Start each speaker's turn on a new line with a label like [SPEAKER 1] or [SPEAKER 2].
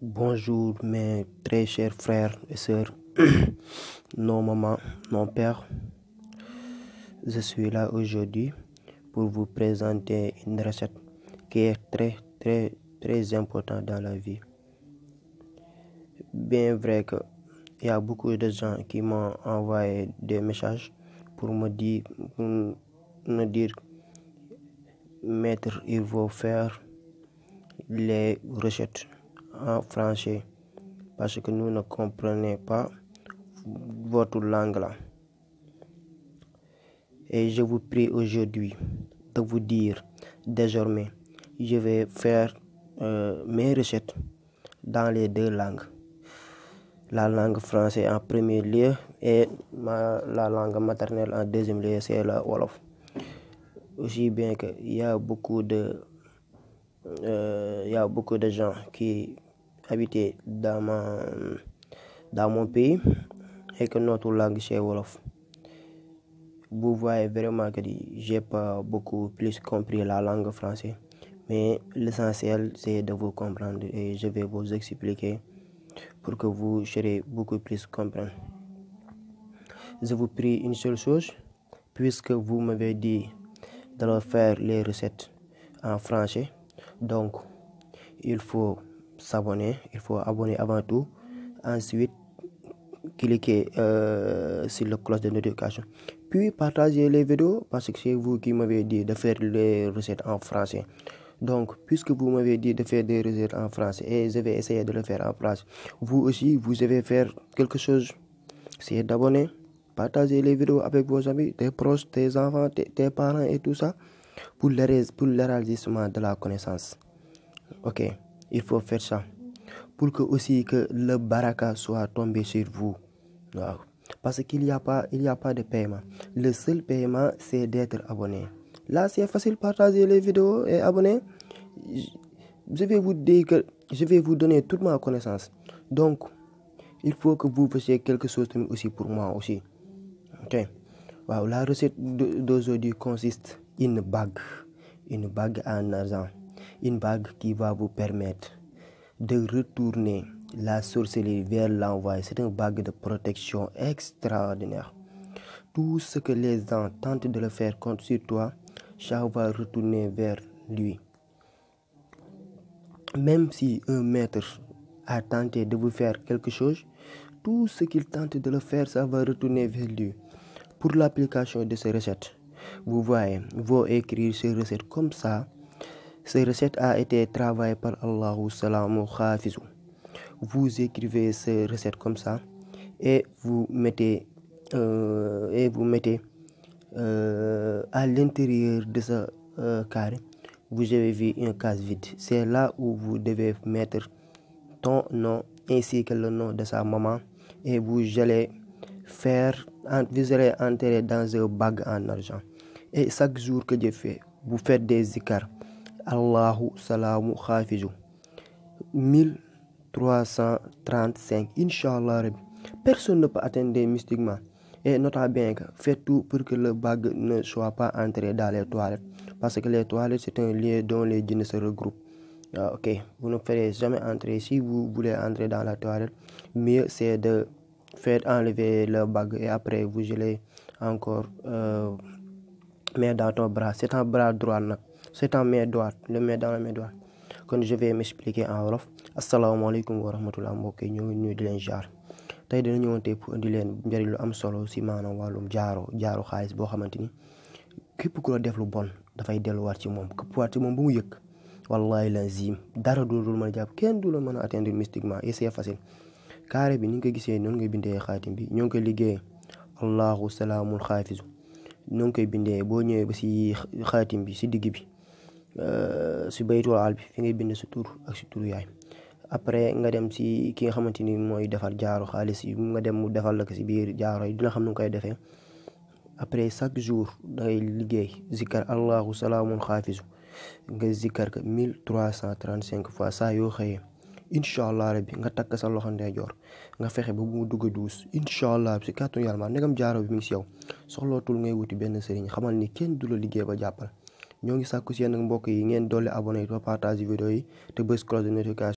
[SPEAKER 1] Bonjour mes très chers frères et sœurs, non maman, non père. Je suis là aujourd'hui pour vous présenter une recette qui est très importante dans la vie. Bien vrai qu'il y a beaucoup de gens qui m'ont envoyé des messages pour me dire, maître, il faut faire les recettes en français parce que nous ne comprenons pas votre langue là. Et je vous prie aujourd'hui de vous dire, désormais, je vais faire mes recettes dans les deux langues. La langue française en premier lieu et la langue maternelle en deuxième lieu, c'est la Wolof. Aussi bien qu'il y a beaucoup de gens qui habitent dans mon pays et que notre langue c'est Wolof. Vous voyez vraiment que j'ai pas beaucoup plus compris la langue française, mais l'essentiel c'est de vous comprendre et je vais vous expliquer pour que vous serez beaucoup plus comprendre. Je vous prie une seule chose, puisque vous m'avez dit de faire les recettes en français, donc il faut s'abonner, il faut abonner avant tout, ensuite cliquez sur la cloche de notification, puis partagez les vidéos parce que c'est vous qui m'avez dit de faire les recettes en français. Donc, puisque vous m'avez dit de faire des recettes en français et je vais essayer de le faire en français, vous aussi, vous devez faire quelque chose, c'est d'abonner, partager les vidéos avec vos amis, tes proches, tes enfants, tes parents et tout ça, pour l'élargissement de la connaissance. Ok, il faut faire ça. Pour que aussi que le baraka soit tombé sur vous. Wow. Parce qu'il n'y a pas de paiement. Le seul paiement, c'est d'être abonné. Là, c'est facile, partager les vidéos et abonner. Je vais vous dire que je vais vous donner toute ma connaissance. Donc, il faut que vous fassiez quelque chose aussi pour moi aussi. Ok. Wow. La recette d'aujourd'hui consiste en une bague en argent. Une bague qui va vous permettre de retourner la sorcellerie vers l'envoi. C'est une bague de protection extraordinaire. Tout ce que les gens tentent de le faire contre sur toi, ça va retourner vers lui. Même si un maître a tenté de vous faire quelque chose, tout ce qu'il tente de le faire, ça va retourner vers lui. Pour l'application de ces recettes, vous voyez, vous écrire ces recettes comme ça. Ces recettes a été travaillées par Allahu Salamu Khafizou. Vous écrivez ces recettes comme ça et vous mettez à l'intérieur de ce carré, vous avez vu une case vide. C'est là où vous devez mettre ton nom ainsi que le nom de sa maman et vous allez entrer dans une bague en argent. Et chaque jour que je fais, vous faites des zikars. Allahu Salamu Khafizou 1335, Inch'Allah. Personne ne peut atteindre mystiquement. Et notez bien que faites tout pour que le bague ne soit pas entré dans les toilettes. Parce que les toilettes, c'est un lieu dont les djinns se regroupent. Ok, vous ne ferez jamais entrer. Si vous voulez entrer dans la toilette, mieux c'est de faire enlever le bague et après vous allez encore mettre dans ton bras. C'est un bras droit. C'est en main droite, le main dans la main droite. Quand je vais m'expliquer en wolof. Assalamu alaikum wa rahmatullah mbokk yi ñu ngi nuyu di leen jaar tey dina ñëwoon tey pour indi leen njëriñ lu am solo si maanaam wàllum jaaro xaalis boo xamante ni képp ku la def lu bon dafay delluwaat ci moom këppwaat ci moom bu mu yëg wallahi lazim dara dul mën a jàpp kenn du la mën a atteindre mystiquement et c'est facile. Carré bi ni nga ko gisee noonu ngay bindee xaatim bi ñoo ngi koy liggéey Allahu Salaamul Xaafizu ñoo ngi koy bindee boo ñëwee ba si xaatim bi si digg bi si baytul al bi fi ngay bind sa tur ak si turu yaay. Après nga dem si ki nga xamante ni mooy defar jaaro xaalis yi nga dem mu defal la ko si biir jaaro yi dina xam nu nga koy defee. Après chaque jour dangay liggéey zikar Allahu Salaamul Xaafizu nga zikar ko 1335 fois saa yoo xëyee. Inch'Allah rabbi nga takk sa loxo ndeyjoor nga fexe ba mu dugg duus inch'Allah si kàttanu yàlla ndegam jaaro bi mi ngi si yow soxlootul ngay wuti benn sëriñ xamal ni kenn du la liggéey ba jàppal. ñoo ngi sàkku si yéen mbokk yi ngeen dolli abonné yi ba partage vidéo yi te bës cloche de notification